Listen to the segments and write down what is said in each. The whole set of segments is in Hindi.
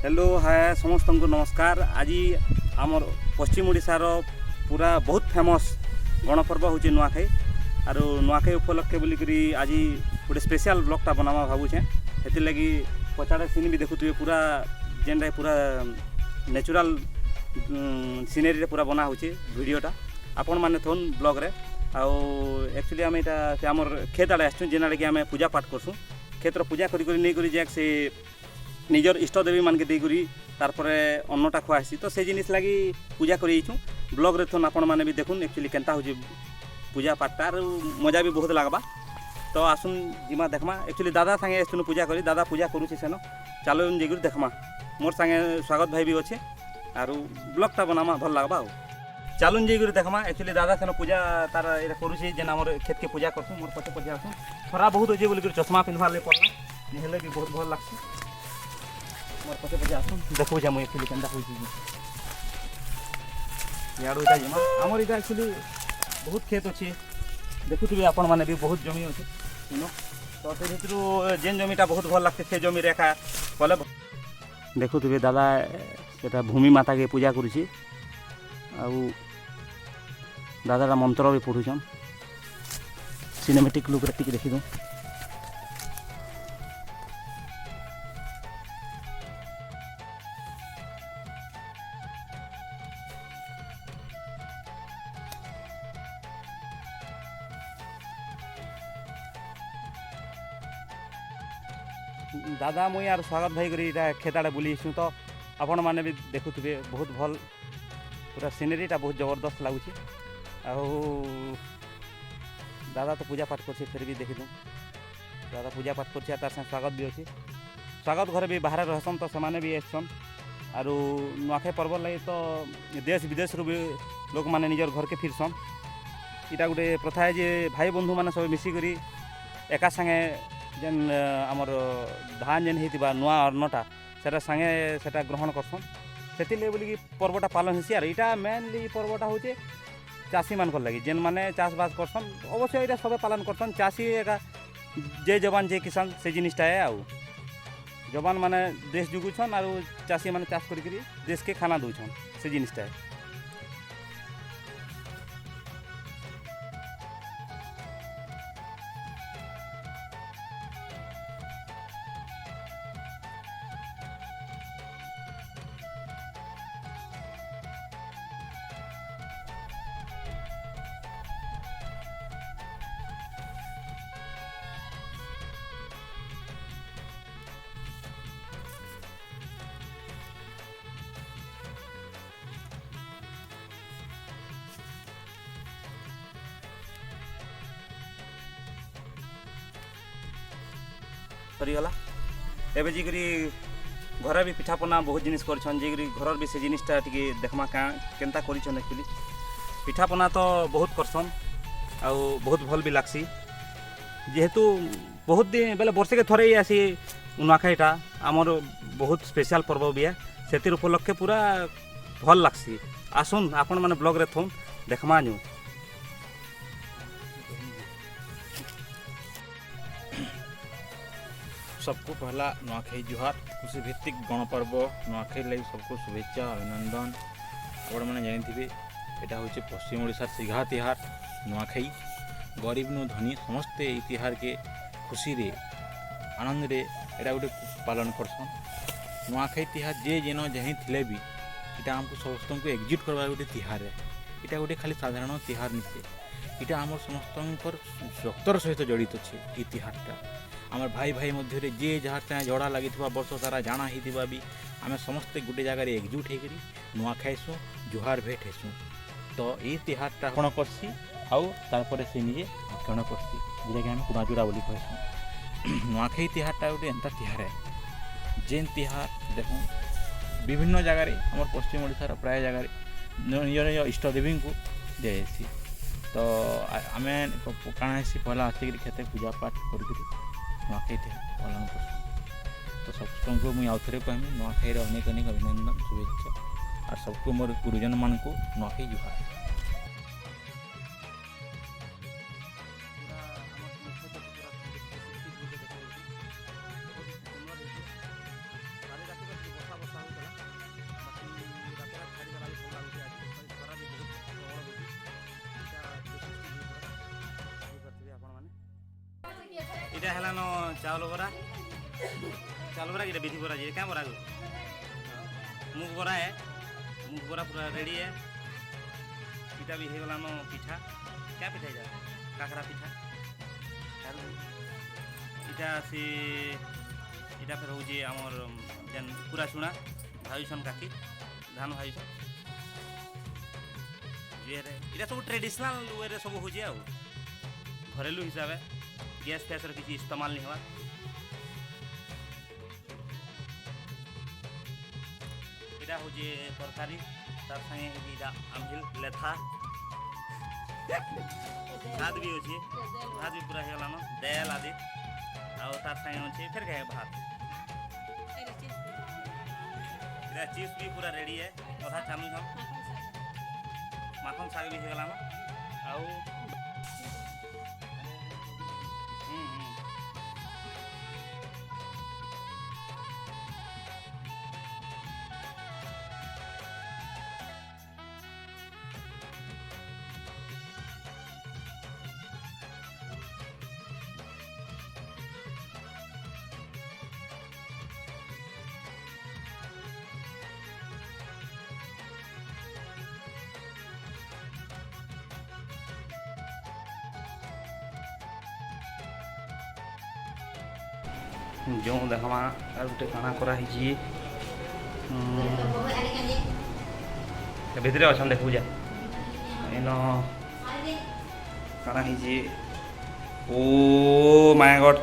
हेलो हाय समस्त को नमस्कार। आज आमर पश्चिम ओडिशार पूरा बहुत फेमस गणपर्व हूँ नुआखाई आर नुआखाई उपलक्षे बोलिकी आज गोटे स्पेशल ब्लॉगटा बनावा भावुचे से लगी पचाड़े सीन भी देखुए पूरा जेनटा पूरा नेचुरल सीनेरी पूरा बना हो वीडियोटा आपण मैंने थोन ब्लॉग रे एक्चुअली आम यहाँ से आमर खेत आड़े आसुँ जेना कि आम पूजा पाठ करसूँ खेतर पूजा करी जाक से निजर इष्टदेवी मान के देकरी तारपरे अन्नटा खुआसी तो से जिनिस लगी पूजा करूँ ब्लॉग रे थोन आपण मैंने भी देखुन एक्चुअली केनता हो पूजा पाठटा मजा भी बहुत लगवा। तो आसुन जिमा देखमा एक्चुअली दादा संगे आसुन पूजा करी दादा पूजा करुचे सेन चलो जाकर देखमा मोर संगे स्वागत भाई भी अच्छे आर ब्लॉगटा बनामा भल लगवा। चलुन जाकर देखमा एक्चुअली दादा सेन पूजा तार ये करुचे जेन आम खेत के पूजा करसूँ मोर पचे पचे आसुन खरा बहुत अच्छे बोलिक चश्मा पिंधवार लगे पड़ना निहले भी बहुत भल लगसी मोर पचे पचे आसुन देखो जा मुझे एक्चुअली केनता होइया जिमा आमर इटा एक्चुअली बहुत खेत अच्छे देखुवे आपण मैंने भी बहुत जमी अच्छे तो से भर जेन जमीटा बहुत भल लगते से जमी रेखा कले देखुवे दादा से भूमि माता के पूजा करुँची दादा मंत्र भी पढ़ुचन सिनेमेटिक लुक रे देखी दूँ दादा मुई यार स्वागत भाई करी खेत आड़े बुली तो आपण मैंने भी देखुवे बहुत भल पूरा सीनेरीटा बहुत जबरदस्त लगुच दादा तो पूजा पाठ कर फिर भी देखी दूँ दादा पूजा पाठ कर तार संग स्वागत भी अच्छे स्वागत घर भी बाहर रहसन तो से भी आसन आर नुआखाई पर्व लगे तो देश विदेश भी लोक मैंने निजर घर के फिरसन इटा गोटे प्रथा है जे भाई बंधु मैंने सब मिसिक एका संगे जेन आमर धान जेन होता नुआ अन्नटा से संगे सेटा ग्रहण करसन से बोलिकी पर्वटा पालन हेसी आर इटा मेनली पर्वटा हूँ चाषी मान लगी जेन मैंने चाषबास करसन अवश्य ये सब पालन करसन चाषी एका जे जवान जे किसान से जिनिसटा है आउ जवान मैंने देश जुगुछन आर चाषी मैंने चाष कर देश के खाना दौन से जिनिसटा है। सरीगला एबे जीकरी घर भी पिठापना बहुत जिनिस करछन जीकरी घर भी से जिनिसटा टिके देखमा का केनता करिछन एक्चुअली पिठापना तो बहुत करसन आ बहुत भल भी लागसी जेहेतु बहुत दिन बेले वर्षे के थरे आसी नुआखाईटा आमर बहुत स्पेशल पर्व भी है से उपलक्षे पूरा भल लागसी आसुन आपण माने ब्लॉग रे थोन देखमा नु। सबको पहला नुआखाई जुहार कृषि भित्तिक गणपर्व नुआखाई लगी सबको शुभेच्छा अभिनंदन आपण मैंने जानी यहाँ हूँ पश्चिम ओडिशार सिघा तिहार नुआखाई गरीब नु धनी समस्ते ये तिहार के खुशी रे आनंद रे एटा गोटे पालन करसन नुआखाई तिहार जे जेन जहीं थिले भी इटा हमको समस्त को एकजुट करवा गोटे तिहार है इटा गोटे खाली साधारण तिहार नुहे इटा आम समस्त रक्तर सहित जड़ित अच्छे ये तिहारटा आमर भाई भाई मध्य जे जार चाहे झड़ा लगी वर्ष सारा जाना ही भी आम समस्ते गोटे जगार एकजुट होकर नुआ खाइसुँ जुहार भेट हेसुँ तो ये तिहारटा कण करसी आउे से निजे भक्षण करसी जोटा कि आम कुणाजुड़ा बोली कहसुँ नुआखाई तिहारटा गोटे एंता तिहार है जेन तिहार देखो विभिन्न जगार आम पश्चिम ओडिशार प्राय जगार निज निज इष्टदेवी को दिसी तो आम काଣା हेसी पहला आसिक खेते पूजा पाठ कर नुआखाई तिहार पालन कर तो सबको मुझे आउ थे कहमी नुआखाई अनेक अनेक अभिनंदन शुभेच्छा और सबको मोर गुरुजन मान को नुआखाई जुहार। এটা হেলান চাউল বরা কি বিধি বরা যে क्या বরা গো মুগ বরা है মুগ বরা पूरा रेडी है इटा भी हेगलानो पिठा क्या पिठा है काकरा पिठा इटा से इटा फिर होजे हमर जेन पूरा चुना भाईसन काकी धान भाईसन ये रे इटा सब ट्रेडिशनल वे रे सब होजे आ घरेलू हिसाब है गैस फैस रे किसी इस्तेमाल नहीं हुआ इटा होजे तरकारी तार संगे इटा आमझिल लेथा भात भी अच्छे भात भी पूरा हेगलानो दाल आदि और तार संगे अच्छे फिर गए भात इटा चीज भी पूरा रेडी है अधा चालू हम माखन साग भी हेगलानो आउ जो देखमा और गोटे काना करा हिची भितरे अच्छा देखू जा इन काना हिची ओ माय गॉड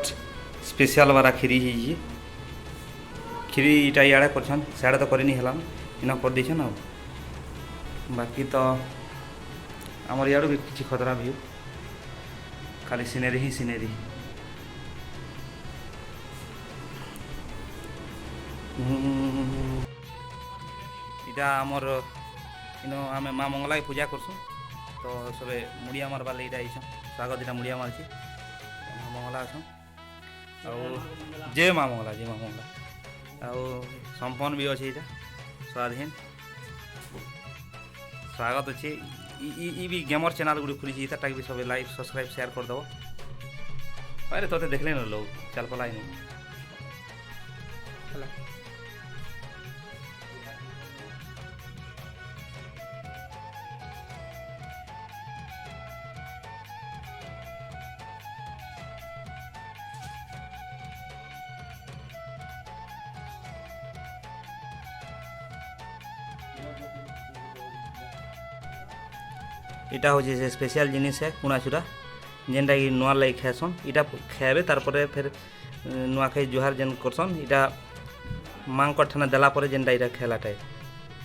स्पेशल वाला खीरी हिची खीरी इटा इे करछन साड़े तो करनी हलान इन कर देछन आ बाकी तो आमर इाड़ू भी किसी खतरा व्यू खाली सीनेरी ही सीनेरी इटा आमर इन आम माँ मंगला की पूजा करसु तो सबे मुड़िया मार बाले इटा आईछन स्वागत इटा मुड़िया मारछि माँ मंगला अछन आ जय माँ मंगला आ संपन्न भी अच्छे इटा स्वाधीन स्वागत अच्छे भी गेमर चैनल गुड़ी खुली इटा भी सब लाइक सब्सक्राइब शेयर कर दब अरे तोते देखले न लोग चल पलाई नहीं इटा हूँ स्पेशल जिनिस है कुणाचुरा जेनटा कि नुआ लगे खाएसन इटा खाए तारपरे फिर नुआखाई जुहार जेन करसन इटा माँ ठाना देला परे जेनटा इटा खेलाटाए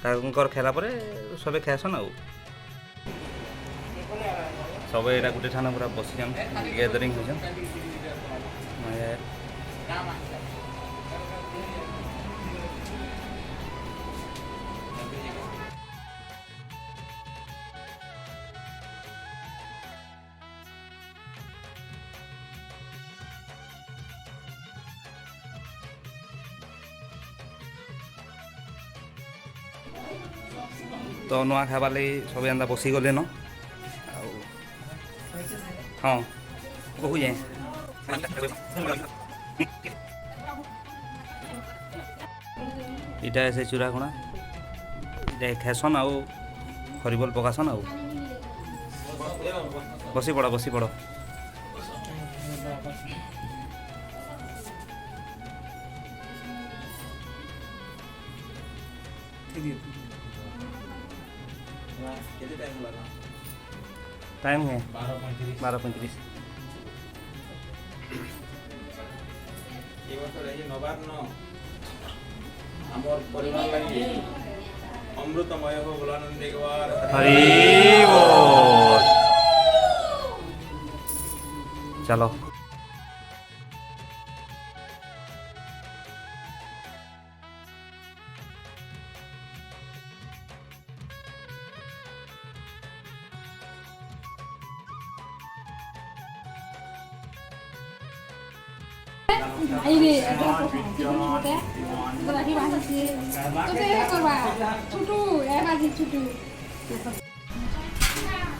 तांकर खेला परे सबे खाएसन आ सब इटा गोटे ठाना पूरा बसीन गैदरिंग होसन तो नुआ खाबार लगे सब एंदा बसी गले न हाँ कहू जाए इटा ऐसे चूरा खुणा इटा खेसन आउ खरीबल पकासन आउ बसी पड़ टाइम है 12:35 अमृतमय हो भोलानंद एक बार हरि बोल चलो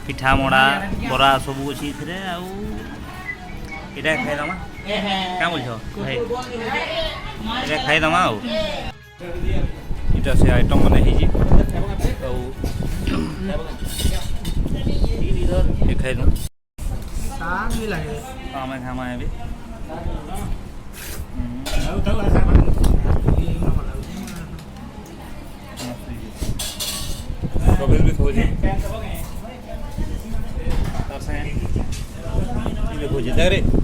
पिठा मड़ा बरा सब अच्छी এটা খাই দমা কেমন বলছো ভাই এটা খাই দমা ଆଉ এটা সে আইটম মানে ହେଇଛି ଆଉ ଏ ଖାଇଦୁ ଆମେ ଖାମା ଏବେ Robin भी खोजे तार से ये खोजे देख रे